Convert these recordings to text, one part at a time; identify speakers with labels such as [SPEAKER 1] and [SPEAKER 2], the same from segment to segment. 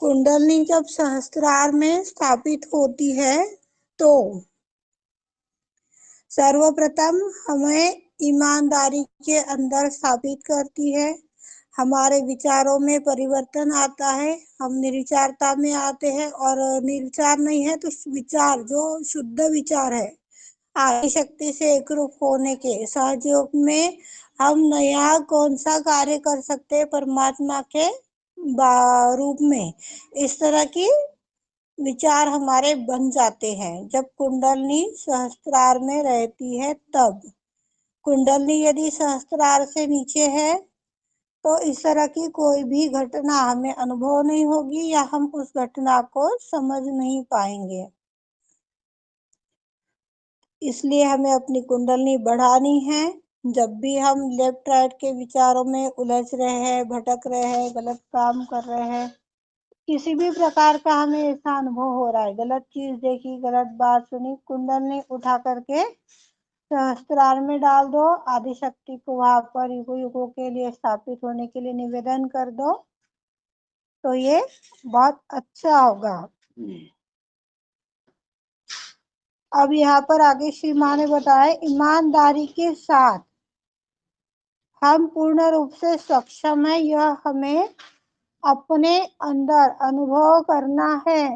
[SPEAKER 1] कुंडलनी जब सहस्त्रार में स्थापित होती है तो सर्वप्रथम हमें ईमानदारी के अंदर स्थापित करती है। हमारे विचारों में परिवर्तन आता है, हम निर्विचारता में आते हैं, और निर्विचार नहीं है तो विचार जो शुद्ध विचार है आदि शक्ति से एकरूप होने के सहयोग में हम नया कौन सा कार्य कर सकते हैं परमात्मा के रूप में, इस तरह की विचार हमारे बन जाते हैं। जब कुंडलनी सहस्त्रार में रहती है तब कुंडलनी यदि सहस्त्रार से नीचे है तो इस तरह की कोई भी घटना हमें अनुभव नहीं होगी या हम उस घटना को समझ नहीं पाएंगे। इसलिए हमें अपनी कुंडलनी बढ़ानी है। जब भी हम लेफ्ट राइट के विचारों में उलझ रहे हैं, भटक रहे हैं, गलत काम कर रहे हैं, किसी भी प्रकार का हमें ऐसा अनुभव हो रहा है, गलत चीज देखी, गलत बात सुनी, कुंडलनी उठा करके सहस्त्रार में डाल दो, आदि शक्ति को वहां पर युगों युगों के लिए स्थापित होने के लिए निवेदन कर दो, तो ये बहुत अच्छा होगा। अब यहाँ पर आगे श्री माँ ने बताया, ईमानदारी के साथ हम पूर्ण रूप से सक्षम है, यह हमें अपने अंदर अनुभव करना है।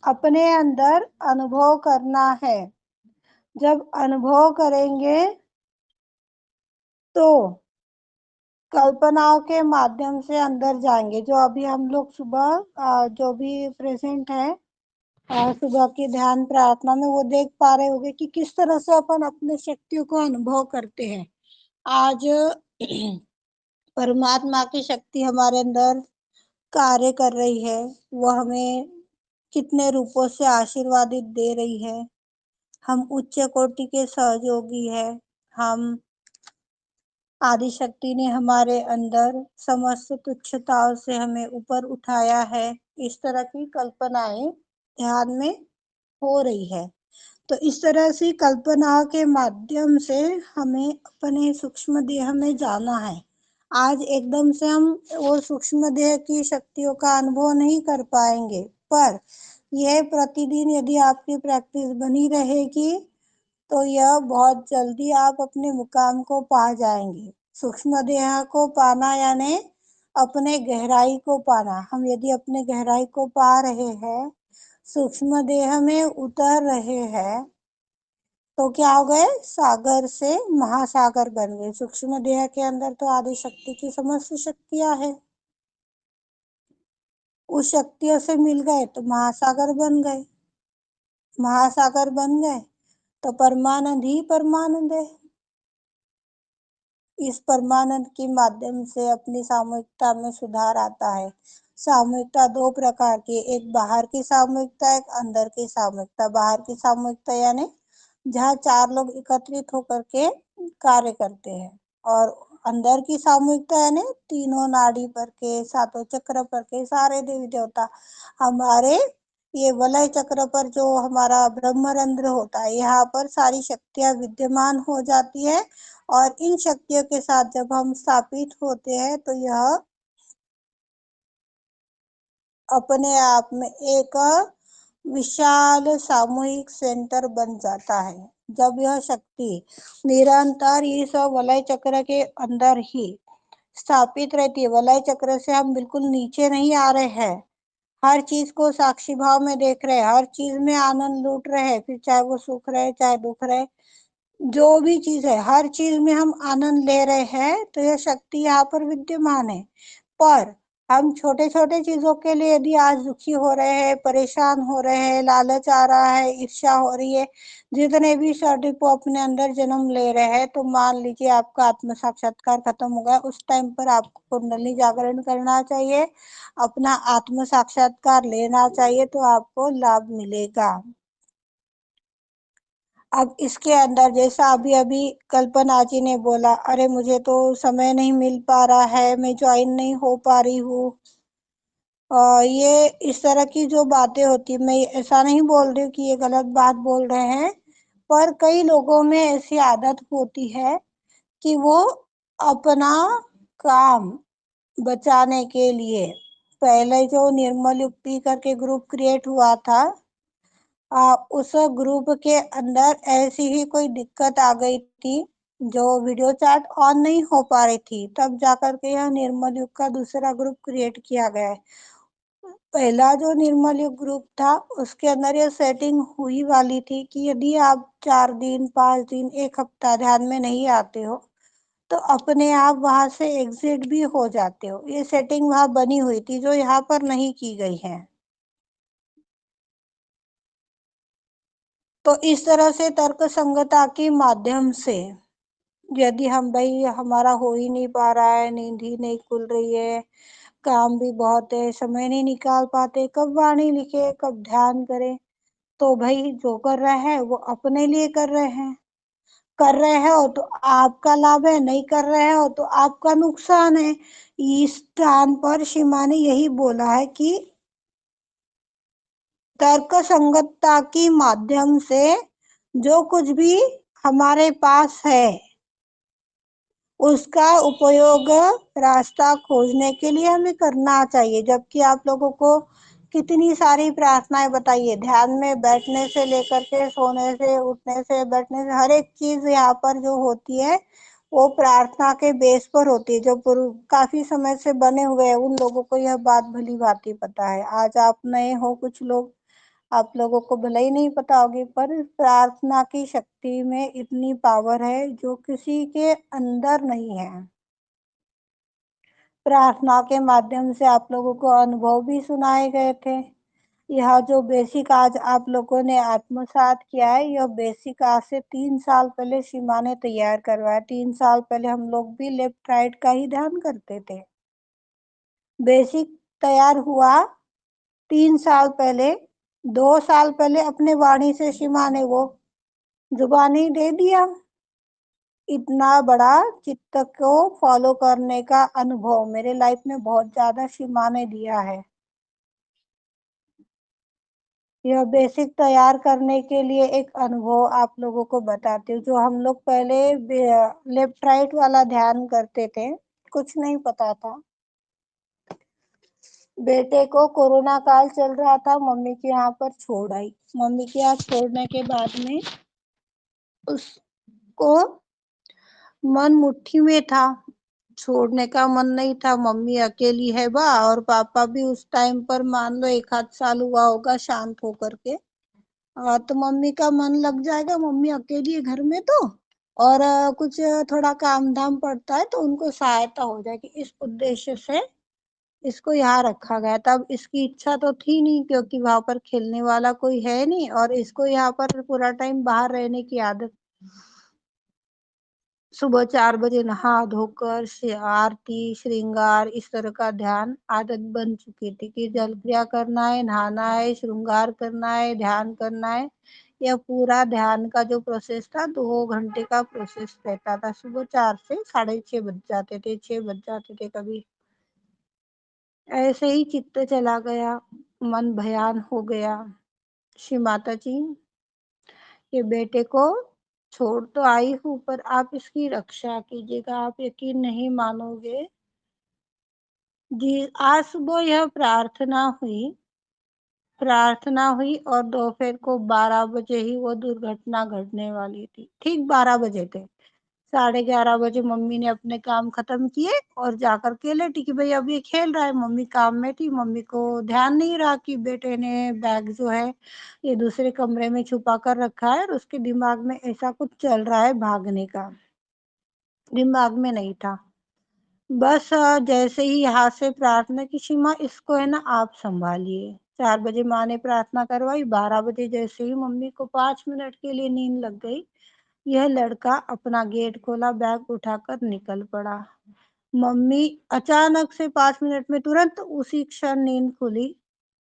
[SPEAKER 1] अपने अंदर अनुभव करना है। जब अनुभव करेंगे तो कल्पनाओं के माध्यम से अंदर जाएंगे। जो अभी हम लोग सुबह जो भी प्रेजेंट है सुबह की ध्यान प्रार्थना में वो देख पा रहे होंगे कि किस तरह से अपन अपने शक्तियों को अनुभव करते हैं। आज परमात्मा की शक्ति हमारे अंदर कार्य कर रही है, वो हमें कितने रूपों से आशीर्वादित दे रही है। हम उच्च कोटि के सहयोगी है। हम आदि शक्ति ने हमारे अंदर समस्त तुच्छताओं से हमें ऊपर उठाया है। इस तरह की कल्पनाएं ध्यान में हो रही है। तो इस तरह से कल्पनाओं के माध्यम से हमें अपने सूक्ष्म देह में जाना है। आज एकदम से हम वो सूक्ष्म देह की शक्तियों का अनुभव नहीं कर पाएंगे, पर यह प्रतिदिन यदि आपकी प्रैक्टिस बनी रहेगी तो यह बहुत जल्दी आप अपने मुकाम को पा जाएंगे। सूक्ष्म देह को पाना यानी अपने गहराई को पाना। हम यदि अपने गहराई को पा रहे हैं, सूक्ष्म देह में उतर रहे हैं, तो क्या हो गए, सागर से महासागर बन गए। सूक्ष्म देह के अंदर तो आदि शक्ति की समस्त शक्तियां है, उस शक्तियों से मिल गए तो महासागर बन गए। महासागर बन गए तो परमानंद ही परमानंद है। इस परमानंद के माध्यम से अपनी सामूहिकता में सुधार आता है। सामूहिकता दो प्रकार की, एक बाहर की सामूहिकता, एक अंदर की सामूहिकता। बाहर की सामूहिकता यानी जहाँ 4 लोग एकत्रित होकर के कार्य करते हैं, और अंदर की सामूहिकता यानी तीनों नाड़ी पर के, सातों चक्र पर के सारे देवी देवता हमारे ये वलय चक्र पर जो हमारा ब्रह्मरंध्र होता है, यहाँ पर सारी शक्तियां विद्यमान हो जाती है। और इन शक्तियों के साथ जब हम स्थापित होते हैं तो यह अपने आप में एक विशाल सामूहिक सेंटर बन जाता है। जब यह शक्ति निरंतर इस वलय चक्र के अंदर ही स्थापित रहती है, वलय चक्र से हम बिल्कुल नीचे नहीं आ रहे हैं, हर चीज को साक्षी भाव में देख रहे हैं, हर चीज में आनंद लूट रहे हैं, फिर चाहे वो सुख रहे चाहे दुख रहे, जो भी चीज है हर चीज में हम आनंद ले रहे हैं, तो यह शक्ति यहाँ पर विद्यमान है। पर हम छोटे छोटे चीजों के लिए यदि आज दुखी हो रहे हैं, परेशान हो रहे हैं, लालच आ रहा है, ईर्ष्या हो रही है, जितने भी सर्टिफो अपने अंदर जन्म ले रहे हैं, तो मान लीजिए आपका आत्म साक्षात्कार खत्म हो गया, उस टाइम पर आपको कुंडली जागरण करना चाहिए, अपना आत्म साक्षात्कार लेना चाहिए, तो आपको लाभ मिलेगा। अब इसके अंदर जैसा अभी अभी कल्पना जी ने बोला, अरे मुझे तो समय नहीं मिल पा रहा है, मैं ज्वाइन नहीं हो पा रही हूँ, ये इस तरह की जो बातें होती है, मैं ऐसा नहीं बोल रही हूँ कि ये गलत बात बोल रहे हैं, पर कई लोगों में ऐसी आदत होती है कि वो अपना काम बचाने के लिए पहले जो निर्मल युक्ति करके ग्रुप क्रिएट हुआ था, उस ग्रुप के अंदर ऐसी ही कोई दिक्कत आ गई थी, जो वीडियो चैट ऑन नहीं हो पा रही थी, तब जाकर के यह निर्मल युग का दूसरा ग्रुप क्रिएट किया गया है। पहला जो निर्मल युग ग्रुप था उसके अंदर ये सेटिंग हुई वाली थी कि यदि आप 4 दिन 5 दिन 1 हफ्ता ध्यान में नहीं आते हो तो अपने आप वहां से एग्जिट भी हो जाते हो। ये सेटिंग वहां बनी हुई थी जो यहाँ पर नहीं की गई है। तो इस तरह से तर्क संगता के माध्यम से यदि हम भाई हमारा हो ही नहीं पा रहा है, नींद ही नहीं खुल रही है, काम भी बहुत है, समय नहीं निकाल पाते, कब वाणी लिखे कब ध्यान करें, तो भाई जो कर रहे हैं वो अपने लिए कर रहे हैं। कर रहे हो तो आपका लाभ है, नहीं कर रहे हो तो आपका नुकसान है। इस स्थान पर सीमा ने यही बोला है कि तर्क संगतता के माध्यम से जो कुछ भी हमारे पास है उसका उपयोग रास्ता खोजने के लिए हमें करना चाहिए। जबकि आप लोगों को कितनी सारी प्रार्थनाएं बताइए, ध्यान में बैठने से लेकर के सोने से उठने से बैठने से हर एक चीज यहाँ पर जो होती है वो प्रार्थना के बेस पर होती है। जो पूर्व काफी समय से बने हुए हैं उन लोगों को यह बात भली भांति पता है। आज आप नए हो, कुछ लोग आप लोगों को भले ही नहीं पता होगी, पर प्रार्थना की शक्ति में इतनी पावर है जो किसी के अंदर नहीं है। प्रार्थना के माध्यम से आप लोगों को अनुभव भी सुनाए गए थे। यह जो बेसिक आज आप लोगों ने आत्मसात किया है, यह बेसिक आज से 3 साल पहले सीमा ने तैयार करवाया। 3 साल पहले हम लोग भी लेफ्ट राइट का ही ध्यान करते थे। बेसिक तैयार हुआ 3 साल पहले। 2 साल पहले अपने वाणी से सीमा ने वो जुबानी दे दिया। इतना बड़ा चित्त को फॉलो करने का अनुभव मेरे लाइफ में बहुत ज्यादा सीमा ने दिया है। यह बेसिक तैयार करने के लिए एक अनुभव आप लोगों को बताती हूँ। जो हम लोग पहले लेफ्ट राइट वाला ध्यान करते थे, कुछ नहीं पता था। बेटे को कोरोना काल चल रहा था, मम्मी के यहाँ पर छोड़ आई। मम्मी के यहाँ छोड़ने के बाद में उसको मन मुट्ठी में था, छोड़ने का मन नहीं था। मम्मी अकेली है बा, और पापा भी उस टाइम पर मान लो 1 आध साल हुआ होगा शांत होकर के। तो मम्मी का मन लग जाएगा, मम्मी अकेली है घर में तो, और कुछ थोड़ा काम धाम पड़ता है तो उनको सहायता हो जाएगी, इस उद्देश्य से इसको यहाँ रखा गया। तब इसकी इच्छा तो थी नहीं क्योंकि वहां पर खेलने वाला कोई है नहीं, और इसको यहाँ पर पूरा टाइम बाहर रहने की आदत। सुबह 4 बजे नहा धोकर आरती श्रृंगार इस तरह का ध्यान आदत बन चुकी थी कि जल क्रिया करना है, नहाना है, श्रृंगार करना है, ध्यान करना है। यह पूरा ध्यान का जो प्रोसेस था 2 घंटे का प्रोसेस रहता था। सुबह 4 से 6:30 बज जाते थे, 6 बज जाते थे कभी। ऐसे ही चित्त चला गया, मन भयान हो गया। श्री माता जी, ये बेटे को छोड़ तो आई हूँ पर आप इसकी रक्षा कीजिएगा। आप यकीन नहीं मानोगे जी, आज सुबह यह प्रार्थना हुई और दोपहर को 12 बजे ही वो दुर्घटना घटने वाली थी। ठीक 12 बजे थे। 11:30 बजे मम्मी ने अपने काम खत्म किए और जाकर के लेटी कि भाई अब ये खेल रहा है। मम्मी काम में थी, मम्मी को ध्यान नहीं रहा कि बेटे ने बैग जो है ये दूसरे कमरे में छुपा कर रखा है, और उसके दिमाग में ऐसा कुछ चल रहा है भागने का, दिमाग में नहीं था। बस जैसे ही यहाँ से प्रार्थना की, सीमा इसको है ना आप संभालिए। 4 बजे माँ ने प्रार्थना करवाई, 12 बजे जैसे ही मम्मी को 5 मिनट के लिए नींद लग गई, यह लड़का अपना गेट खोला, बैग उठाकर निकल पड़ा। मम्मी अचानक से 5 मिनट में तुरंत उसी क्षण नींद खुली।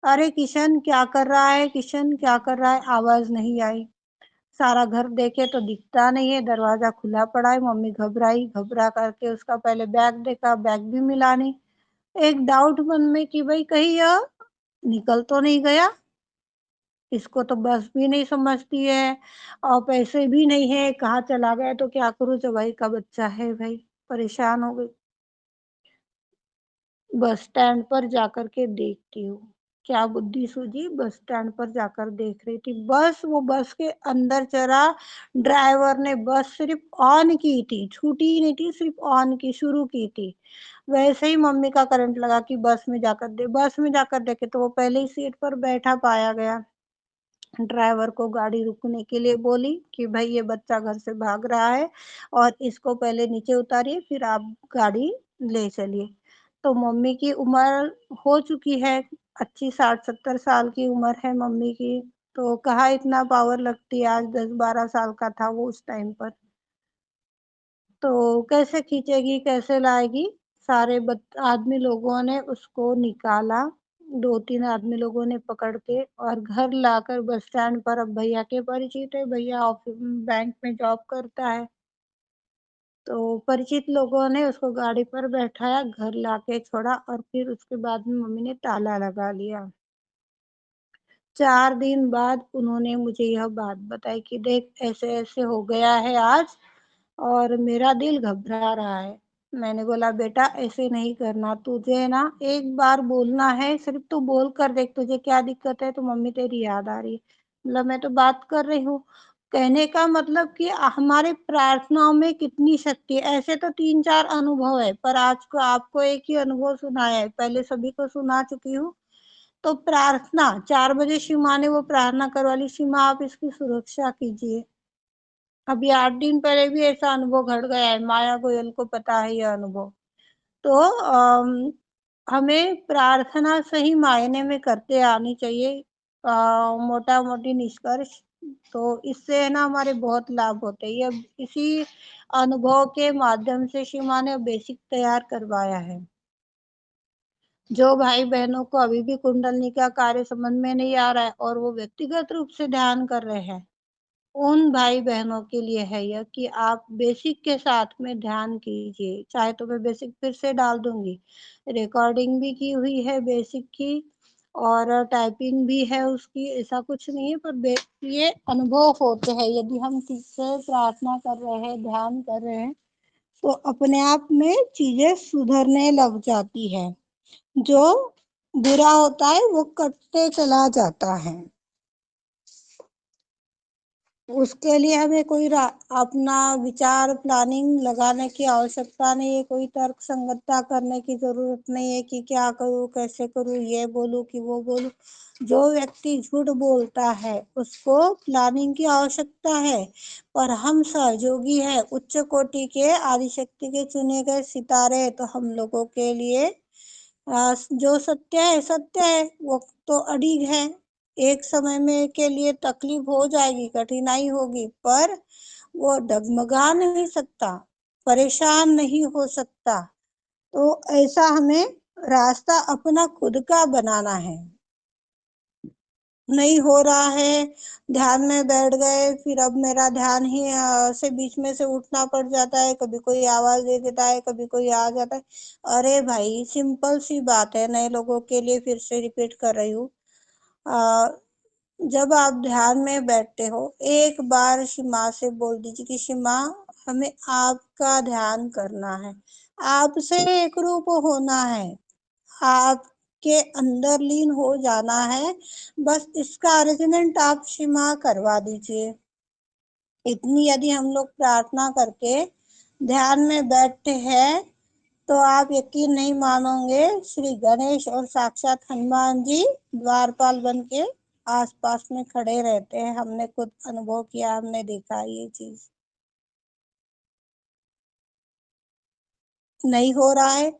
[SPEAKER 1] अरे किशन क्या कर रहा है, किशन क्या कर रहा है, आवाज नहीं आई। सारा घर देखे तो दिखता नहीं है, दरवाजा खुला पड़ा है। मम्मी घबराई, घबरा करके उसका पहले बैग देखा, बैग भी मिला नहीं। एक डाउट मन में कि भाई कहीं यह निकल तो नहीं गया। इसको तो बस भी नहीं समझती है और पैसे भी नहीं है, कहाँ चला गया तो क्या करूँ, जब भाई का बच्चा है भाई, परेशान हो गई। बस स्टैंड पर जाकर के देखती हूँ। क्या बुद्धि सूझी, बस स्टैंड पर जाकर देख रही थी। बस वो बस के अंदर चढ़ा, ड्राइवर ने बस सिर्फ ऑन की थी, छूटी ही नहीं थी, सिर्फ ऑन की शुरू की थी। वैसे ही मम्मी का करंट लगा कि बस में जाकर देखे तो वो पहले ही सीट पर बैठा पाया गया। ड्राइवर को गाड़ी रुकने के लिए बोली कि भाई ये बच्चा घर से भाग रहा है और इसको पहले नीचे उतारिए, फिर आप गाड़ी ले चलिए। तो मम्मी की उम्र हो चुकी है, अच्छी 60-70 साल की उम्र है मम्मी की। तो कहाँ इतना पावर लगती है, आज 10-12 साल का था वो उस टाइम पर। तो कैसे खींचेगी, कैसे लाएगी। आदमी लोगों ने उसको निकाला, 2-3 आदमी लोगों ने पकड़ के और घर लाकर बस स्टैंड पर। अब भैया के परिचित है, भैया ऑफिस बैंक में जॉब करता है। तो परिचित लोगों ने उसको गाड़ी पर बैठाया, घर लाके छोड़ा और फिर उसके बाद में मम्मी ने ताला लगा लिया। 4 दिन बाद उन्होंने मुझे यह बात बताई कि देख ऐसे-ऐसे हो गया है आज और मेरा दिल घबरा रहा है। मैंने बोला बेटा ऐसे नहीं करना, तुझे ना एक बार बोलना है, सिर्फ तू बोल कर देख तुझे क्या दिक्कत है, तो मम्मी तेरी याद आ रही है। मतलब मैं तो बात कर रही हूँ। कहने का मतलब कि हमारे प्रार्थनाओं में कितनी शक्ति है। ऐसे तो 3-4 अनुभव है, पर आज को आपको एक ही अनुभव सुनाया है, पहले सभी को सुना चुकी हूँ। तो प्रार्थना 4 बजे शिव माँ ने वो प्रार्थना करवा ली, शिव माँ आप इसकी सुरक्षा कीजिए। अभी 8 दिन पहले भी ऐसा अनुभव घट गया है, माया गोयल को पता है यह अनुभव। तो हमें प्रार्थना सही मायने में करते आनी चाहिए। मोटा मोटी निष्कर्ष तो इससे है ना हमारे बहुत लाभ होते हैं। ये इसी अनुभव के माध्यम से शिव माँ ने बेसिक तैयार करवाया है। जो भाई बहनों को अभी भी कुंडलनी का कार्य समझ में नहीं आ रहा है और वो व्यक्तिगत रूप से ध्यान कर रहे हैं, उन भाई बहनों के लिए है यह कि आप बेसिक के साथ में ध्यान कीजिए। चाहे तो मैं बेसिक फिर से डाल दूंगी, रिकॉर्डिंग भी की हुई है बेसिक की और टाइपिंग भी है उसकी, ऐसा कुछ नहीं है। पर ये अनुभव होते हैं, यदि हम ठीक से प्रार्थना कर रहे हैं, ध्यान कर रहे हैं, तो अपने आप में चीजें सुधरने लग जाती है। जो बुरा होता है वो कटते चला जाता है। उसके लिए हमें कोई अपना विचार प्लानिंग लगाने की आवश्यकता नहीं है, कोई तर्क संगतता करने की जरूरत नहीं है कि क्या करूँ, कैसे करूँ, ये बोलूँ कि वो बोलूँ। जो व्यक्ति झूठ बोलता है उसको प्लानिंग की आवश्यकता है, पर हम सहयोगी है, उच्च कोटि के आदिशक्ति के चुने गए सितारे हैं, तो हम लोगों के लिए जो सत्य है वो तो अडिग है। एक समय में के लिए तकलीफ हो जाएगी, कठिनाई होगी, पर वो डगमगा नहीं सकता, परेशान नहीं हो सकता। तो ऐसा हमें रास्ता अपना खुद का बनाना है। नहीं हो रहा है, ध्यान में बैठ गए, फिर अब मेरा ध्यान ही से बीच में से उठना पड़ जाता है, कभी कोई आवाज दे देता है, कभी कोई आ जाता है। अरे भाई सिंपल सी बात है, नए लोगों के लिए फिर से रिपीट कर रही हूँ। जब आप ध्यान में बैठते हो, एक बार शिमा से बोल दीजिए कि शिमा हमें आपका ध्यान करना है, आपसे एक रूप होना है, आपके अंदर लीन हो जाना है। बस इसका अरेंजमेंट आप शिमा करवा दीजिए। इतनी यदि हम लोग प्रार्थना करके ध्यान में बैठते हैं, तो आप यकीन नहीं मानोगे, श्री गणेश और साक्षात हनुमान जी द्वारपाल बन के आसपास में खड़े रहते हैं। हमने खुद अनुभव किया, हमने देखा ये चीज। नहीं हो रहा है,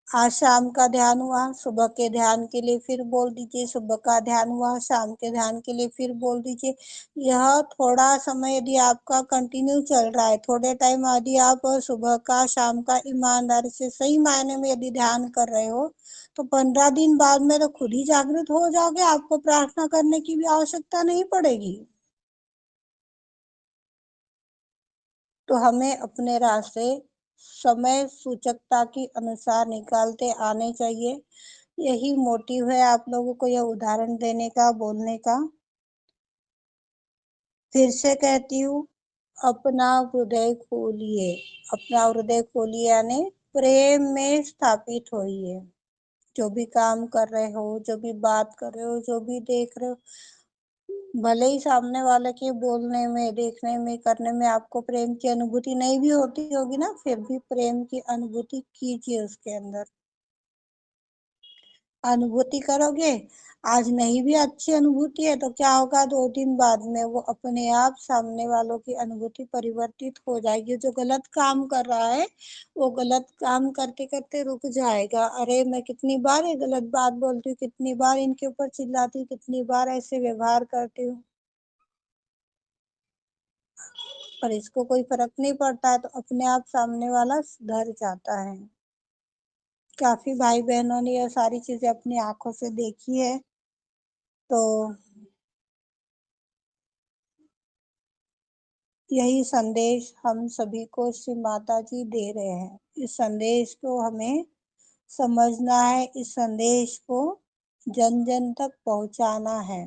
[SPEAKER 1] आज शाम का ध्यान हुआ, सुबह के ध्यान के लिए फिर बोल दीजिए, सुबह का ध्यान हुआ, शाम के ध्यान के लिए फिर बोल दीजिए। यह थोड़ा समय यदि आपका कंटिन्यू चल रहा है, थोड़े टाइम यदि आप सुबह का शाम का ईमानदारी से सही मायने में यदि ध्यान कर रहे हो, तो 15 दिन बाद में तो खुद ही जागृत हो जाओगे, आपको प्रार्थना करने की भी आवश्यकता नहीं पड़ेगी। तो हमें अपने रास्ते समय सूचकता के अनुसार निकालते आने चाहिए। यही मोटिव है आप लोगों को यह उदाहरण देने का, बोलने का। फिर से कहती हूँ, अपना हृदय खोलिए। अपना हृदय खोलिए यानी प्रेम में स्थापित होइए। जो भी काम कर रहे हो, जो भी बात कर रहे हो, जो भी देख रहे हो, भले ही सामने वाले के बोलने में, देखने में, करने में आपको प्रेम की अनुभूति नहीं भी होती होगी ना, फिर भी प्रेम की अनुभूति कीजिए उसके अंदर। अनुभूति करोगे, आज नहीं भी अच्छी अनुभूति है तो क्या होगा, 2 दिन बाद में वो अपने आप सामने वालों की अनुभूति परिवर्तित हो जाएगी। जो गलत काम कर रहा है वो गलत काम करते करते रुक जाएगा। अरे मैं कितनी बार ये गलत बात बोलती हूँ, कितनी बार इनके ऊपर चिल्लाती हूँ, कितनी बार ऐसे व्यवहार करती हूँ, पर इसको कोई फर्क नहीं पड़ता है, तो अपने आप सामने वाला सुधर जाता है। काफी भाई बहनों ने ये सारी चीजें अपनी आंखों से देखी है। तो यही संदेश हम सभी को श्री माता जी दे रहे हैं। इस संदेश को हमें समझना है, इस संदेश को जन जन तक पहुंचाना है।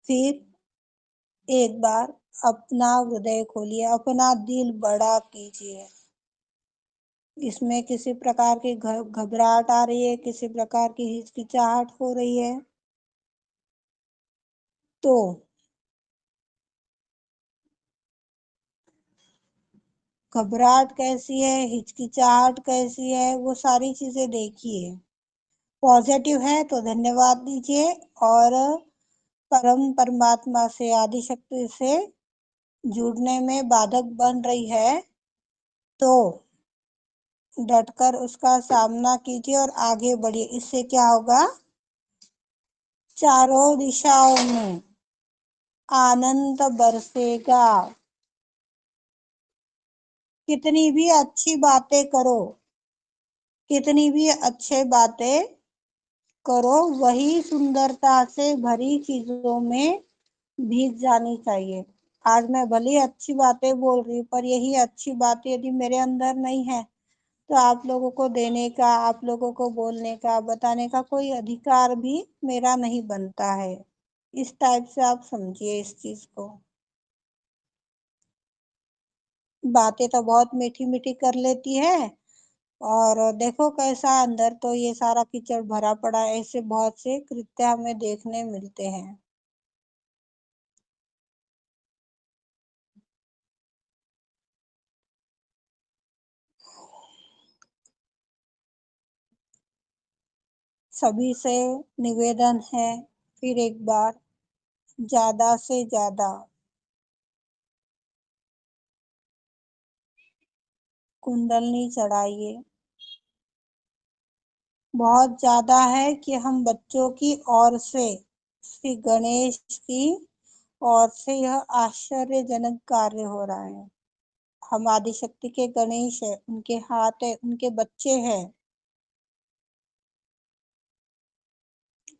[SPEAKER 1] फिर एक बार अपना हृदय खोलिए, अपना दिल बड़ा कीजिए। इसमें किसी प्रकार की घबराहट आ रही है, किसी प्रकार की हिचकिचाहट हो रही है, तो घबराहट कैसी है, हिचकिचाहट कैसी है, वो सारी चीजें देखिए। पॉजिटिव है तो धन्यवाद दीजिए, और परम परमात्मा से, आदि शक्ति से जुड़ने में बाधक बन रही है तो डटकर उसका सामना कीजिए और आगे बढ़िए। इससे क्या होगा, चारों दिशाओं में आनंद बरसेगा। कितनी भी अच्छी बातें करो, कितनी भी अच्छे बातें करो, वही सुंदरता से भरी चीजों में भीग जानी चाहिए। आज मैं भले ही अच्छी बातें बोल रही हूँ, पर यही अच्छी बात यदि मेरे अंदर नहीं है तो आप लोगों को देने का, आप लोगों को बोलने का, बताने का कोई अधिकार भी मेरा नहीं बनता है। इस टाइप से आप समझिए इस चीज को। बातें तो बहुत मीठी मीठी कर लेती है, और देखो कैसा अंदर तो ये सारा कीचड़ भरा पड़ा है। ऐसे बहुत से कृत्य हमें देखने मिलते हैं। सभी से निवेदन है, फिर एक बार, ज्यादा से ज्यादा कुंडलनी चढ़ाइए। बहुत ज्यादा है कि हम बच्चों की ओर से, श्री गणेश की ओर से यह आश्चर्यजनक कार्य हो रहा है। हम आदिशक्ति के गणेश है, उनके हाथ है, उनके बच्चे हैं,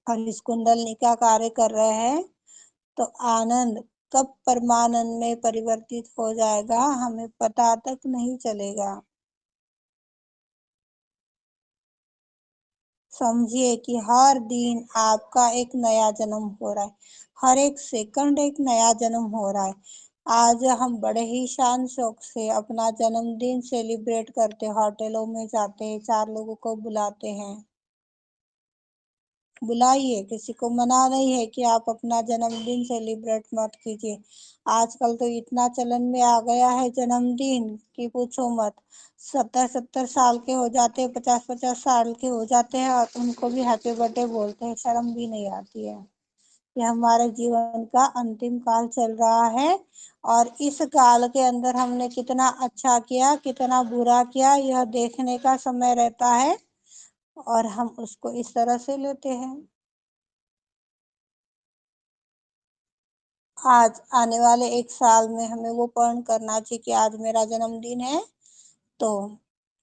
[SPEAKER 1] और इस कुंडलनी का कार्य कर रहे हैं, तो आनंद कब परमानंद में परिवर्तित हो जाएगा हमें पता तक नहीं चलेगा। समझिए कि हर दिन आपका एक नया जन्म हो रहा है, हर एक सेकंड एक नया जन्म हो रहा है। आज हम बड़े ही शान शौक से अपना जन्मदिन सेलिब्रेट करते, होटलों में जाते हैं, 4 लोगों को बुलाते हैं। बुलाइए, किसी को मना नहीं है कि आप अपना जन्मदिन सेलिब्रेट मत कीजिए। आजकल तो इतना चलन में आ गया है जन्मदिन कि पूछो मत। 70-70 साल के हो जाते हैं, 50-50 साल के हो जाते हैं, और उनको भी हैप्पी बर्थडे बोलते हैं, शर्म भी नहीं आती है। ये हमारे जीवन का अंतिम काल चल रहा है, और इस काल के अंदर हमने कितना अच्छा किया, कितना बुरा किया, यह देखने का समय रहता है, और हम उसको इस तरह से लेते हैं। आज आने वाले 1 साल में हमें वो पर्ण करना चाहिए कि आज मेरा जन्मदिन है, तो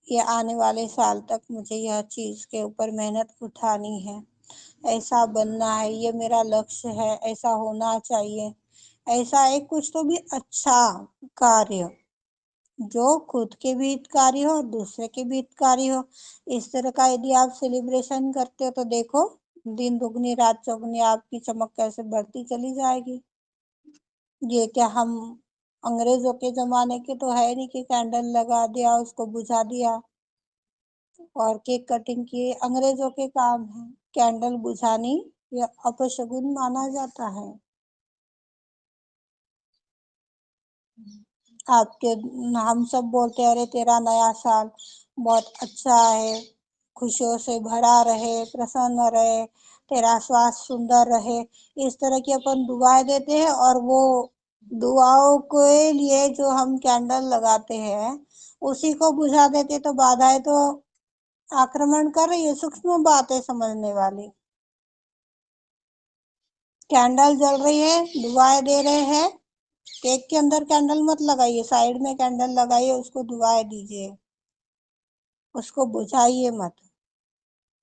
[SPEAKER 1] ये आने वाले साल तक मुझे यह चीज के ऊपर मेहनत उठानी है, ऐसा बनना है, ये मेरा लक्ष्य है, ऐसा होना चाहिए। ऐसा एक कुछ तो भी अच्छा कार्य जो खुद के भी हितकारी हो और दूसरे के भी हितकारी हो, इस तरह का यदि आप सेलिब्रेशन करते हो तो देखो, दिन दुगनी रात चौगनी आपकी चमक कैसे बढ़ती चली जाएगी। ये क्या हम अंग्रेजों के जमाने के तो है नहीं कि कैंडल लगा दिया उसको बुझा दिया और केक कटिंग किए। अंग्रेजों के काम है कैंडल बुझानी, या अपशगुन माना जाता है। आपके हम सब बोलते हैं अरे तेरा नया साल बहुत अच्छा है, खुशियों से भरा रहे, प्रसन्न रहे, तेरा स्वास्थ्य सुंदर रहे, इस तरह की अपन दुआएं देते हैं। और वो दुआओं के लिए जो हम कैंडल लगाते हैं उसी को बुझा देते, तो बाधाएं तो आक्रमण कर रही है। सूक्ष्म बात है समझने वाली। कैंडल जल रही है, दुआएं दे रहे हैं, केक के अंदर कैंडल मत लगाइए, साइड में कैंडल लगाइए, उसको दुआएं दीजिए, उसको बुझाइए मत।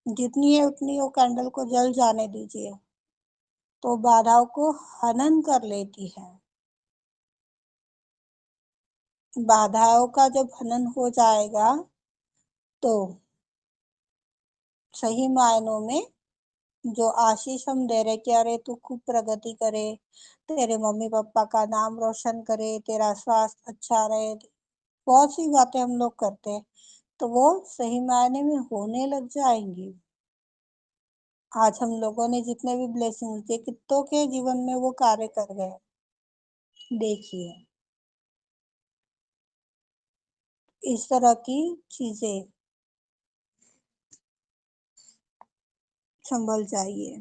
[SPEAKER 1] जितनी है उतनी वो कैंडल को जल जाने दीजिए, तो बाधाओं को हनन कर लेती है। बाधाओं का जब हनन हो जाएगा तो सही मायनों में जो आशीष हम दे रहे कि अरे तू खूब प्रगति करे, तेरे मम्मी पापा का नाम रोशन करे, तेरा स्वास्थ्य अच्छा रहे, बहुत सी बातें हम लोग करते हैं, तो वो सही मायने में होने लग जाएंगी। आज हम लोगों ने जितने भी ब्लेसिंग्स दिए, कितनों के जीवन में वो कार्य कर गए। देखिए, इस तरह की चीजें संभल जाइए।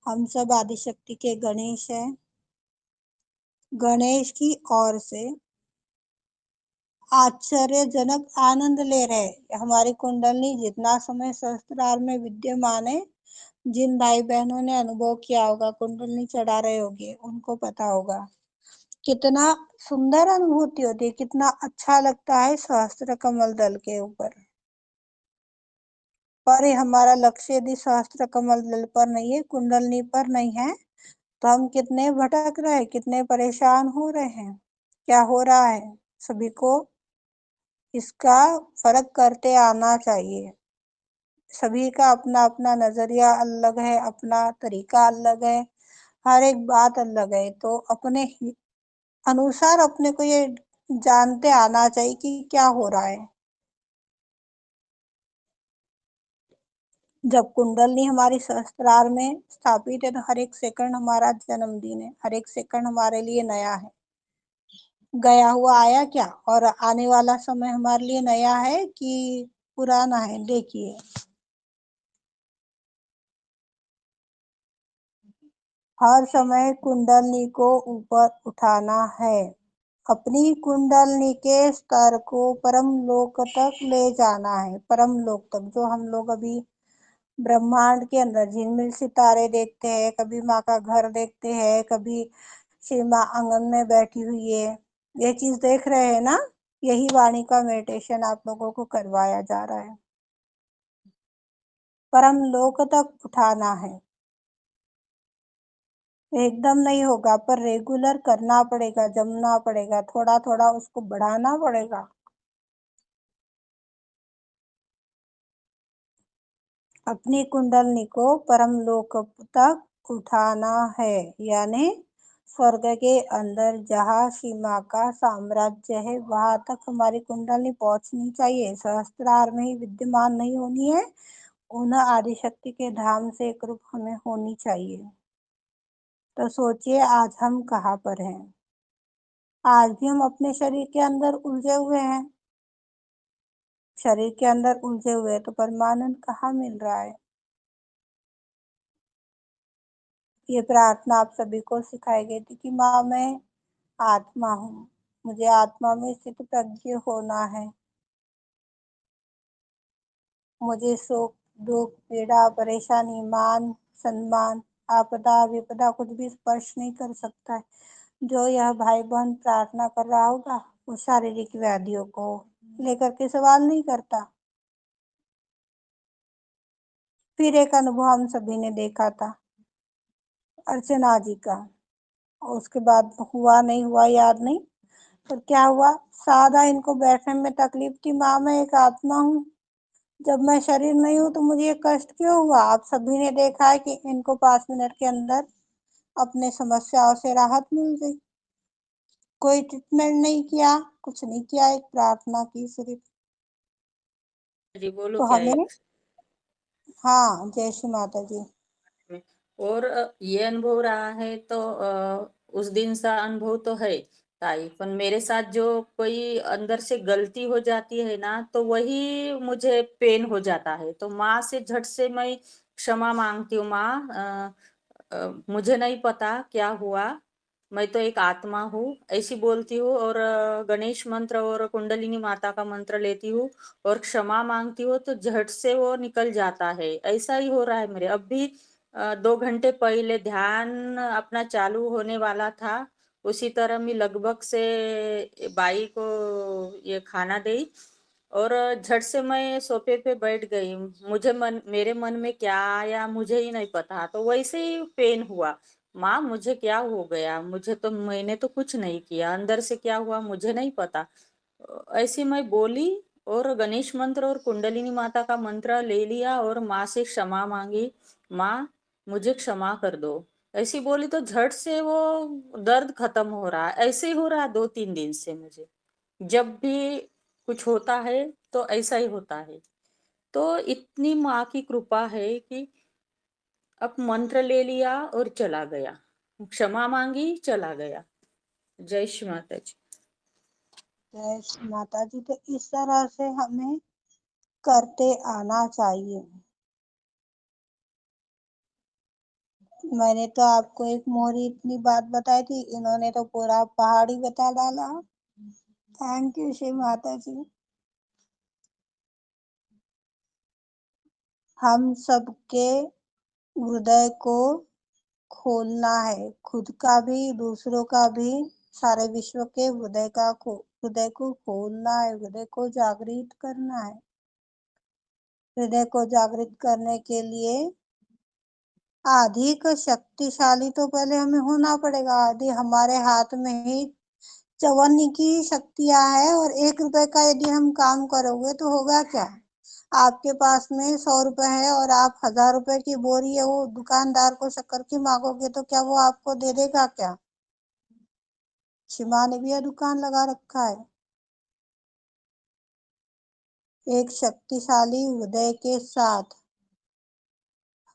[SPEAKER 1] हम सब आदिशक्ति के गणेश हैं। गणेश की ओर से आश्चर्यजनक आनंद ले रहे हैं। हमारी कुंडलनी जितना समय सहस्त्रार में विद्यमान है, जिन भाई बहनों ने अनुभव किया होगा, कुंडलनी चढ़ा रहे होंगे, उनको पता होगा कितना सुंदर अनुभूति होती है, कितना अच्छा लगता है सहस्त्र कमल दल के ऊपर। पर ये हमारा लक्ष्य यदि सहस्त्र कमल दल पर नहीं है, कुंडलनी पर नहीं है, तो हम कितने भटक रहे हैं, कितने परेशान हो रहे हैं। क्या हो रहा है, सभी को इसका फर्क करते आना चाहिए। सभी का अपना अपना नजरिया अलग है, अपना तरीका अलग है, हर एक बात अलग है, तो अपने अनुसार अपने को ये जानते आना चाहिए कि क्या हो रहा है। जब कुंडलनी हमारी सहस्त्रार में स्थापित है, तो हर एक सेकंड हमारा जन्मदिन है, हर एक सेकंड हमारे लिए नया है। गया हुआ आया क्या, और आने वाला समय हमारे लिए नया है कि पुराना है। देखिए, हर समय कुंडलनी को ऊपर उठाना है, अपनी कुंडलनी के स्तर को परम लोक तक ले जाना है। परम लोक तक, जो हम लोग अभी ब्रह्मांड के अंदर झिलमिल सितारे देखते हैं, कभी माँ का घर देखते हैं, कभी शिव माँ आंगन में बैठी हुई है, ये चीज देख रहे हैं ना। यही वाणी का मेडिटेशन आप लोगों को करवाया जा रहा है। परम लोक तक उठाना है। एकदम नहीं होगा, पर रेगुलर करना पड़ेगा, जमना पड़ेगा, थोड़ा थोड़ा उसको बढ़ाना पड़ेगा। अपनी कुंडलनी को परम लोक तक उठाना है, यानी स्वर्ग के अंदर जहाँ सीमा का साम्राज्य है, वहां तक हमारी कुंडलनी पहुंचनी चाहिए, सहस्त्रार में ही विद्यमान नहीं होनी है। उन आदिशक्ति के धाम से एक रूप हमें होनी चाहिए। तो सोचिए आज हम कहाँ पर हैं। आज भी हम अपने शरीर के अंदर उलझे हुए हैं। शरीर के अंदर उलझे हुए हैं, तो परमानंद कहाँ मिल रहा है। ये प्रार्थना आप सभी को सिखाई गई थी कि माँ मैं आत्मा हूँ, मुझे आत्मा में स्थित प्रज्ञ होना है। मुझे सुख दुख पीड़ा परेशानी मान सम्मान आपदा विपदा कुछ भी स्पर्श नहीं कर सकता है। जो यह भाई बहन प्रार्थना कर रहा होगा, वो शारीरिक व्याधियों को लेकर के सवाल नहीं करता। फिर एक अनुभव हम सभी ने देखा था अर्चना जी का, और उसके बाद हुआ नहीं हुआ याद नहीं, पर क्या हुआ, सादा इनको बैठने में तकलीफ थी। माँ मैं एक आत्मा हूँ, जब मैं शरीर नहीं हूँ तो मुझे ये कष्ट क्यों हुआ। आप सभी ने देखा है कि इनको 5 मिनट के अंदर अपने समस्याओं से राहत मिल गई। कोई ट्रीटमेंट नहीं किया, कुछ नहीं किया, एक प्रार्थना की सिर्फ।
[SPEAKER 2] जी बोलो
[SPEAKER 1] तो
[SPEAKER 2] क्या है।
[SPEAKER 1] हमें, हाँ, जय श्री माता जी।
[SPEAKER 2] और ये अनुभव रहा है तो उस दिन सा अनुभव तो है ताई, पर मेरे साथ जो कोई अंदर से गलती हो जाती है ना, तो वही मुझे पेन हो जाता है। तो माँ से झट से मैं क्षमा मांगती हूँ। माँ, मुझे नहीं पता क्या हुआ, मैं तो एक आत्मा हूँ, ऐसी बोलती हूँ। और गणेश मंत्र और कुंडलिनी माता का मंत्र लेती हूँ और क्षमा मांगती हूँ, तो झट से वो निकल जाता है। ऐसा ही हो रहा है मेरे। अब भी 2 घंटे पहले ध्यान अपना चालू होने वाला था, उसी तरह मैं लगभग से बाई को ये खाना दी और झट से मैं सोफे पे बैठ गई। मेरे मन में क्या आया मुझे ही नहीं पता, तो वैसे ही पेन हुआ। माँ, मुझे क्या हो गया, मैंने तो कुछ नहीं किया, अंदर से क्या हुआ मुझे नहीं पता। ऐसी मैं बोली और गणेश मंत्र और कुंडलिनी माता का मंत्र ले लिया और माँ से क्षमा मांगी। माँ, मुझे क्षमा कर दो, ऐसी बोली तो झट से वो दर्द खत्म हो रहा है। ऐसे ही हो रहा है 2-3 दिन से मुझे। जब भी कुछ होता है तो ऐसा ही होता है। तो इतनी माँ की कृपा है कि अब मंत्र ले लिया और चला गया, क्षमा मांगी, चला गया। जय श्री माता जी।
[SPEAKER 1] जय श्री माता जी। तो इस तरह से हमें करते आना चाहिए। मैंने तो आपको एक मोहरी इतनी बात बताई थी, इन्होंने तो पूरा पहाड़ ही बता डाला। थैंक यू श्री माता जी। हम सबके हृदय को खोलना है, खुद का भी, दूसरों का भी, सारे विश्व के हृदय को खोलना है, हृदय को जागृत करना है। हृदय को जागृत करने के लिए अधिक शक्तिशाली तो पहले हमें होना पड़ेगा। यदि हमारे हाथ में ही 54 की शक्तियां है और 1 रुपए का यदि हम काम करोगे तो होगा क्या। आपके पास में 100 रुपए है और आप 1000 रुपए की बोरी है वो दुकानदार को शक्कर की मांगोगे तो क्या वो आपको दे देगा क्या। शिमा ने भी यह दुकान लगा रखा है। एक शक्तिशाली हृदय के साथ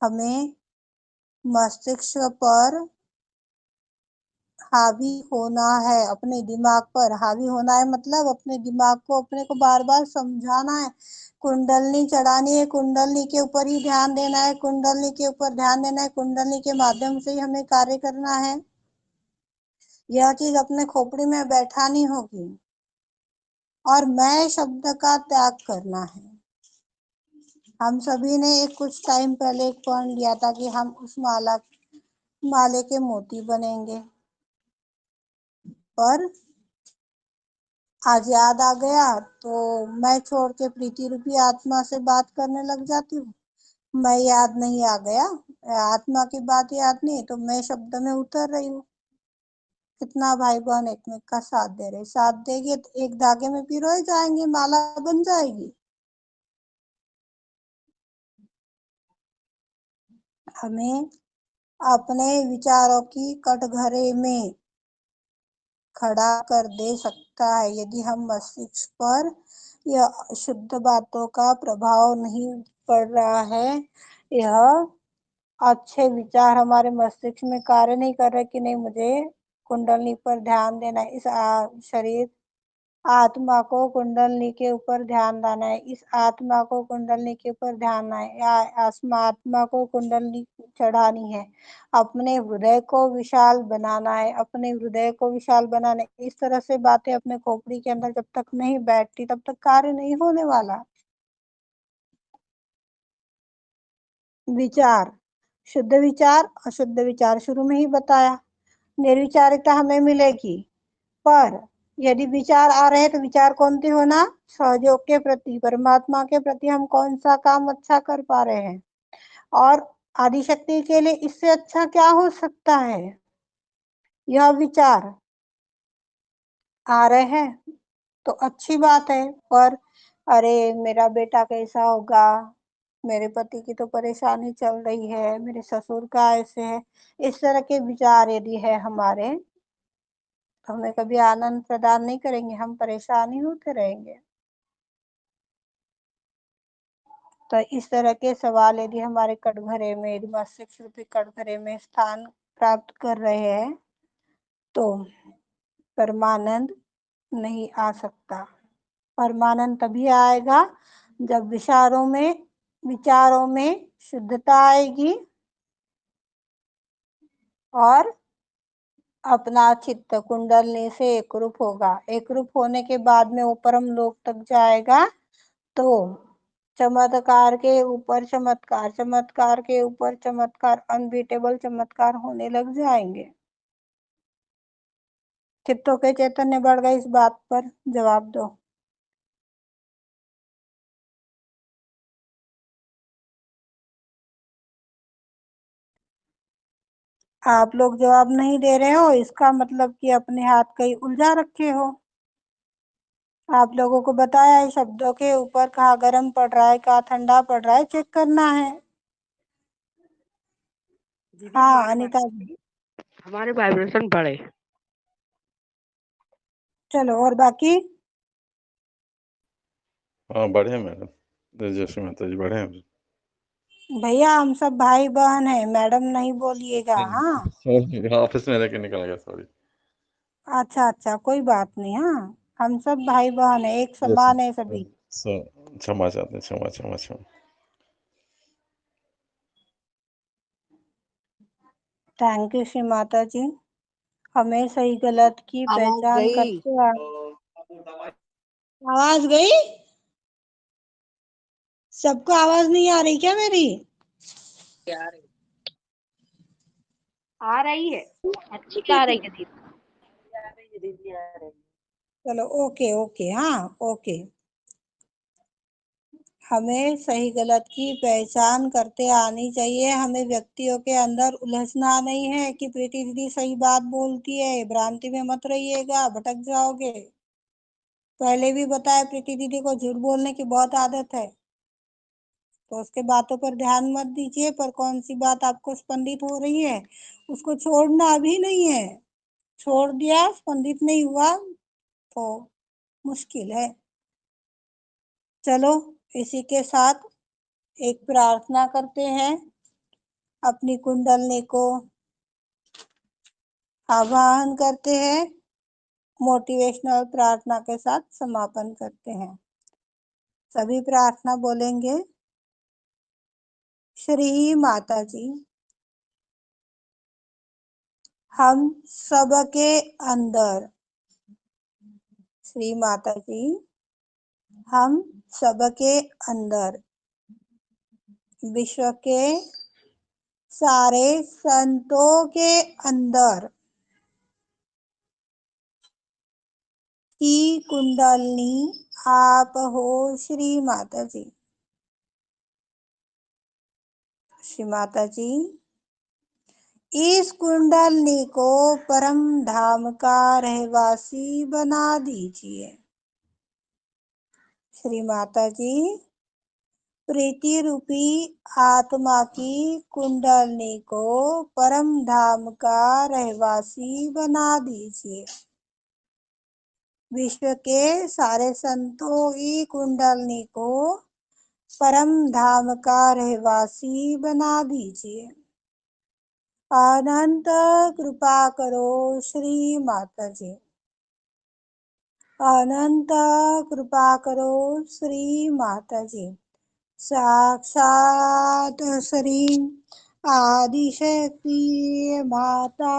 [SPEAKER 1] हमें मस्तिष्क पर हावी होना है, अपने दिमाग पर हावी होना है, मतलब अपने दिमाग को अपने को बार बार समझाना है। कुंडलनी चढ़ानी है, कुंडलनी के ऊपर ही ध्यान देना है, कुंडलनी के ऊपर ध्यान देना है, कुंडलनी के माध्यम से ही हमें कार्य करना है। यह चीज अपने खोपड़ी में बैठानी होगी और मैं शब्द का त्याग करना है। हम सभी ने एक कुछ टाइम पहले एक पॉइंट लिया था कि हम उस माले के मोती बनेंगे, पर आज याद आ गया तो मैं छोड़ के प्रीति रूपी आत्मा से बात करने लग जाती हूँ। मैं याद नहीं आ गया, आत्मा की बात याद नहीं तो मैं शब्द में उतर रही हूँ। कितना भाई बहन एक में का साथ दे रहे, साथ देंगे तो एक धागे में पिरोए जाएंगे, माला बन जाएगी। हमें अपने विचारों की कटघरे में खड़ा कर दे सकता है यदि हम मस्तिष्क पर यह अशुद्ध बातों का प्रभाव नहीं पड़ रहा है। यह अच्छे विचार हमारे मस्तिष्क में कार्य नहीं कर रहे कि नहीं मुझे कुंडलनी पर ध्यान देना है, इस शरीर आत्मा को कुंडलनी के ऊपर ध्यान लाना है, इस आत्मा को कुंडलनी के ऊपर ध्यान लाना है, या आत्मा को कुंडलनी चढ़ानी है। अपने हृदय को विशाल बनाना है, अपने हृदय को विशाल बनाना है। इस तरह से बातें अपने खोपड़ी के अंदर जब तक नहीं बैठती तब तक कार्य नहीं होने वाला। विचार, शुद्ध विचार, अशुद्ध विचार शुरू में ही बताया। निर्विचारिता हमें मिलेगी, पर यदि विचार आ रहे हैं तो विचार कौन से होना, सहयोग के प्रति, परमात्मा के प्रति हम कौन सा काम अच्छा कर पा रहे हैं। और आदिशक्ति के लिए इससे अच्छा क्या हो सकता है। यह विचार आ रहे हैं तो अच्छी बात है, पर अरे मेरा बेटा कैसा होगा, मेरे पति की तो परेशानी चल रही है, मेरे ससुर का ऐसे है। इस तरह के विचार यदि है हमारे, तो हमें कभी आनंद प्रदान नहीं करेंगे, हम परेशान ही होते रहेंगे। तो इस तरह के सवाल यदि हमारे कटघरे में, यदि मस्तिष्क रूपी कटघरे में स्थान प्राप्त कर रहे हैं, तो परमानंद नहीं आ सकता। परमानंद तभी आएगा जब विचारों में शुद्धता आएगी और अपना चित्त कुंडलनी से एकरूप होगा। एकरूप होने के बाद में वो परम लोक तक जाएगा, तो चमत्कार के ऊपर चमत्कार, चमत्कार के ऊपर चमत्कार, अनबीटेबल चमत्कार होने लग जाएंगे। चित्तों के चैतन्य बढ़ गए, इस बात पर जवाब दो। आप लोग जवाब नहीं दे रहे हो, इसका मतलब कि अपने हाथ कहीं उलझा रखे हो। आप लोगों को बताया है शब्दों के ऊपर कहाँ गर्म पड़ रहा है, कहाँ ठंडा पड़ रहा है, चेक करना है। हाँ अनिता जी,
[SPEAKER 3] हमारे वाइब्रेशन बढ़े।
[SPEAKER 1] चलो और बाकी।
[SPEAKER 4] हाँ बढ़े मैडम, जैसे माता जी बढ़े हैं।
[SPEAKER 1] भैया हम सब भाई बहन हैं, मैडम नहीं बोलिएगा। हाँ
[SPEAKER 4] ऑफिस में लेके निकल गया, सॉरी।
[SPEAKER 1] अच्छा अच्छा, कोई बात नहीं। हाँ हम सब भाई बहन है, एक
[SPEAKER 4] यस
[SPEAKER 1] समान है सभी।
[SPEAKER 4] क्षमा चाहते हैं, क्षमा क्षमा क्षमा।
[SPEAKER 1] थैंक यू श्री माता जी। हमें सही गलत की
[SPEAKER 3] आवाज
[SPEAKER 1] पहचान
[SPEAKER 3] गई।
[SPEAKER 1] करते हैं। आवाज गई? सबको आवाज नहीं आ रही क्या मेरी?
[SPEAKER 2] यार
[SPEAKER 3] आ रही है, अच्छी आ रही है दीदी।
[SPEAKER 1] चलो ओके ओके, हाँ ओके। हमें सही गलत की पहचान करते आनी चाहिए। हमें व्यक्तियों के अंदर उलझना नहीं है कि प्रीति दीदी सही बात बोलती है, भ्रांति में मत रहिएगा, भटक जाओगे। पहले भी बताया, प्रीति दीदी को झूठ बोलने की बहुत आदत है, तो उसके बातों पर ध्यान मत दीजिए। पर कौन सी बात आपको स्पंदित हो रही है, उसको छोड़ना अभी नहीं है। छोड़ दिया, स्पंदित नहीं हुआ तो मुश्किल है। चलो इसी के साथ एक प्रार्थना करते हैं, अपनी कुंडलनी को आवाहन करते हैं, मोटिवेशनल प्रार्थना के साथ समापन करते हैं। सभी प्रार्थना बोलेंगे। श्री माता जी, हम सबके अंदर, श्री माता जी, हम सबके अंदर विश्व के सारे संतों के अंदर की कुंडलनी आप हो श्री माता जी। श्री माता जी, इस कुंडलनी को परम धाम का रहवासी बना दीजिए। श्री माता जी, प्रीति रूपी आत्मा की कुंडलनी को परम धाम का रहवासी बना दीजिए। विश्व के सारे संतों की कुंडलनी को परम धाम का रहवासी बना दीजिए। अनंत कृपा करो श्री माता जी। अनंत कृपा करो श्री माता जी। साक्षात श्री आदिशक्ति माता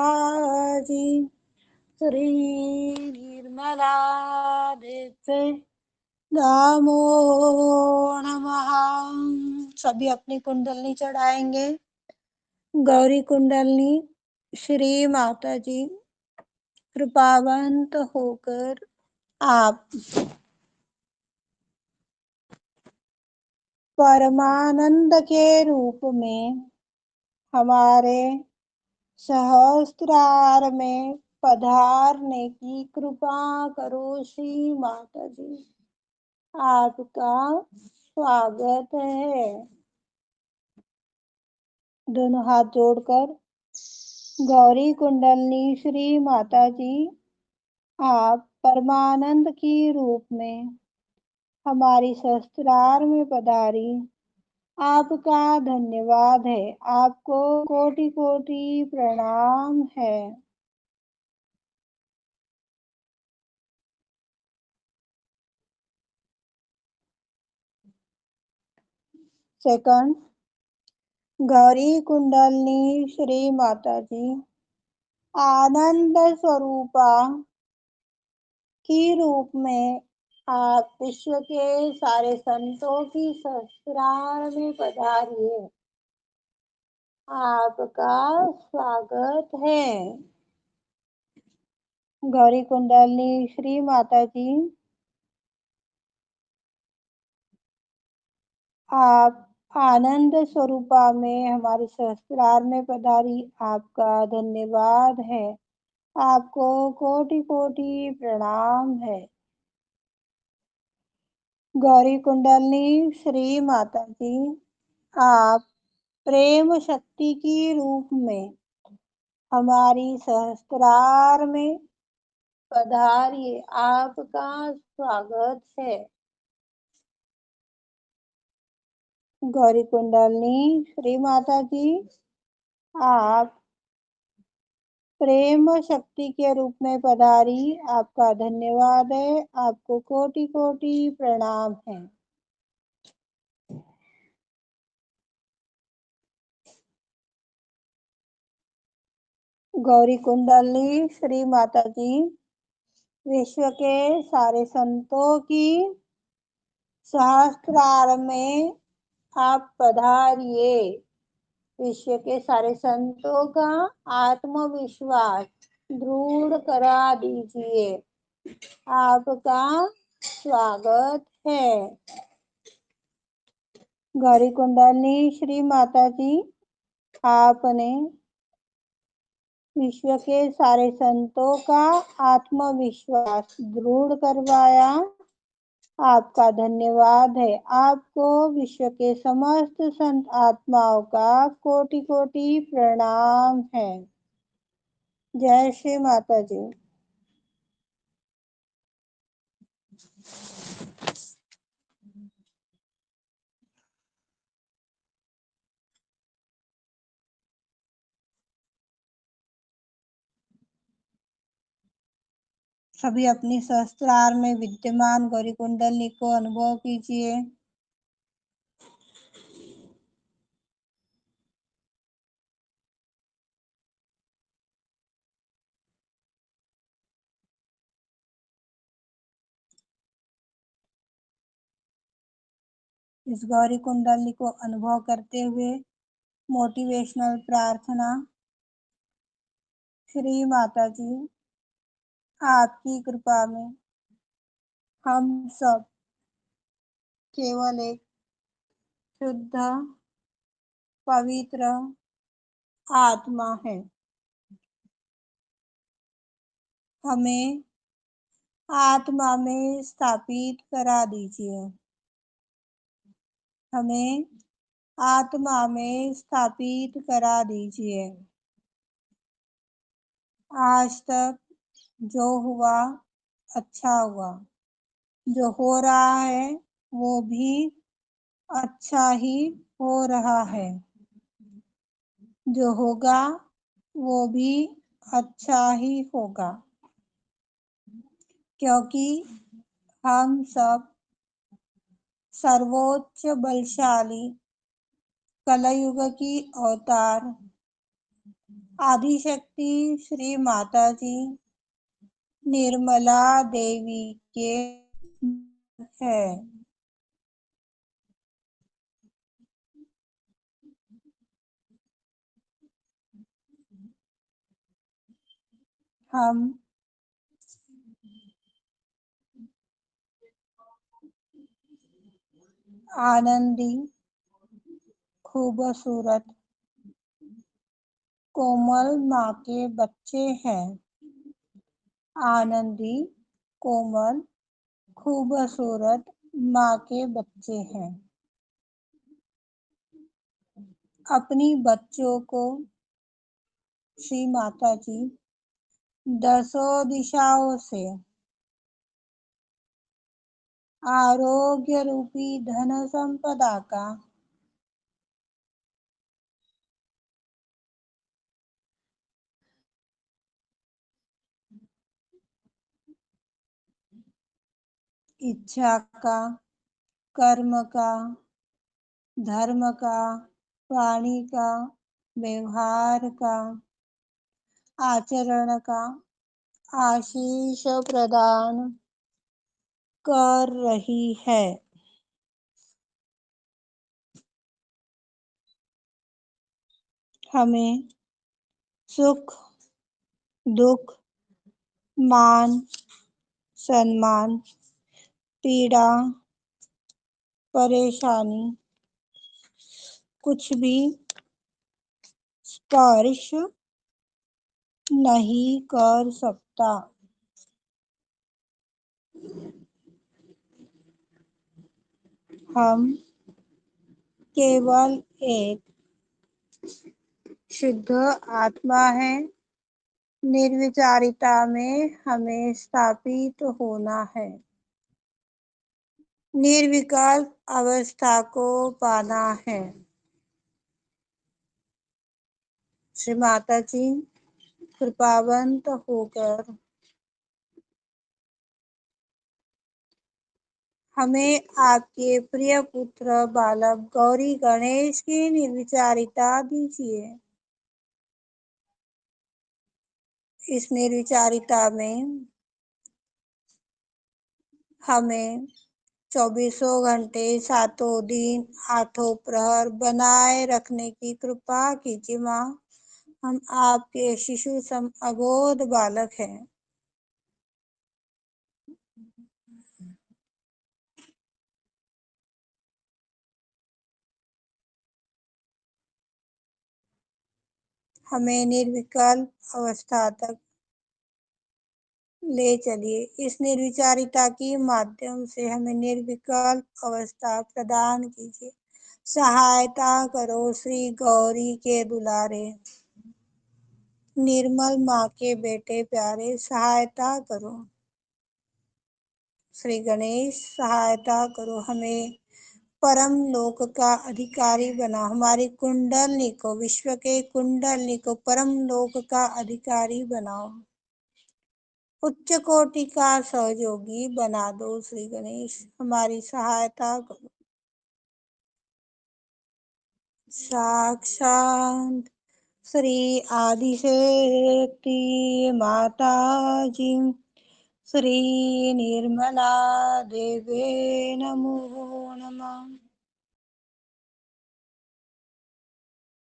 [SPEAKER 1] जी, श्री निर्मला देवी नमो नमः। सभी अपनी कुंडलनी चढ़ाएंगे। गौरी कुंडलनी, श्री माता जी कृपावंत होकर आप परमानंद के रूप में हमारे सहस्त्रार में पधारने की कृपा करो श्री माता जी। आपका स्वागत है। दोनों हाथ जोड़कर गौरी कुंडलनी श्री माता जी, आप परमानंद की रूप में हमारी सहस्त्रार में पधारी, आपका धन्यवाद है, आपको कोटि कोटि प्रणाम है। सेकंड, गौरी कुंडलनी श्री माता जी, आनंद स्वरूपा की रूप में आप विश्व के सारे संतों की सहस्त्रार में पधारिए, आपका स्वागत है। गौरी कुंडलनी श्री माता जी, आप आनंद स्वरूपा में हमारी सहस्त्रार में पधारी, आपका धन्यवाद है, आपको कोटि कोटि प्रणाम है। गौरी कुंडलनी श्री माता जी, आप प्रेम शक्ति की रूप में हमारी सहस्त्रार में पधारिए, आपका स्वागत है। गौरी कुंडलनी श्री माता जी, आप प्रेम शक्ति के रूप में पधारी, आपका धन्यवाद है, आपको कोटि कोटि प्रणाम है। गौरी कुंडलनी श्री माता जी, विश्व के सारे संतों की सहस्त्रार में आप पधारिए, विश्व के सारे संतों का आत्मविश्वास दृढ़ करा दीजिए, आपका स्वागत है। गौरी कुंडलनी श्री माता जी, आपने विश्व के सारे संतों का आत्मविश्वास दृढ़ करवाया, आपका धन्यवाद है, आपको विश्व के समस्त संत आत्माओं का कोटि कोटि प्रणाम है। जय श्री माता जी। सभी अपनी सहस्त्रार में विद्यमान गौरी कुंडली को अनुभव कीजिए। इस गौरी कुंडली को अनुभव करते हुए मोटिवेशनल प्रार्थना। श्री माता जी, आपकी कृपा में हम सब केवल एक शुद्ध पवित्र आत्मा है। हमें आत्मा में स्थापित करा दीजिए, हमें आत्मा में स्थापित करा दीजिए। आज तक जो हुआ अच्छा हुआ, जो हो रहा है वो भी अच्छा ही हो रहा है, जो होगा वो भी अच्छा ही होगा, क्योंकि हम सब सर्वोच्च बलशाली कलयुग की अवतार आदिशक्ति श्री माता जी निर्मला देवी के है। हम आनंदी, खूबसूरत, कोमल माँ के बच्चे हैं। आनंदी, कोमल, खूबसूरत माँ के बच्चे हैं। अपनी बच्चों को श्री माता जी दसों दिशाओं से आरोग्य रूपी धन संपदा का इच्छा का, कर्म का, धर्म का, वाणी का, व्यवहार का, आचरण का आशीष प्रदान कर रही है। हमें सुख, दुख, मान, सम्मान, पीड़ा, परेशानी कुछ भी स्पर्श नहीं कर सकता। हम केवल एक शुद्ध आत्मा है। निर्विचारिता में हमें स्थापित होना है। निर्विकल्प अवस्था को पाना है। श्री माता जी कृपावंत होकर हमें आपके प्रिय पुत्र बालक गौरी गणेश की निर्विचारिता दीजिए। इस निर्विचारिता में हमें 24 घंटे 7 दिन 8 प्रहर बनाए रखने की कृपा कीजिए माँ। हम आपके शिशु सम अबोध बालक हैं। हमें निर्विकल्प अवस्था तक ले चलिए। इस निर्विचारिता के माध्यम से हमें निर्विकल्प अवस्था प्रदान कीजिए। सहायता करो श्री गौरी के दुलारे, निर्मल माँ के बेटे प्यारे, सहायता करो। श्री गणेश सहायता करो, हमें परम लोक का अधिकारी बनाओ। हमारी कुंडलनी को, विश्व के कुंडलनी को परम लोक का अधिकारी बनाओ। उच्च कोटि का सहयोगी बना दो श्री गणेश, हमारी सहायता करो। साक्षात श्री आदिशक्ति माता जी श्री निर्मला देवे नमो नमः।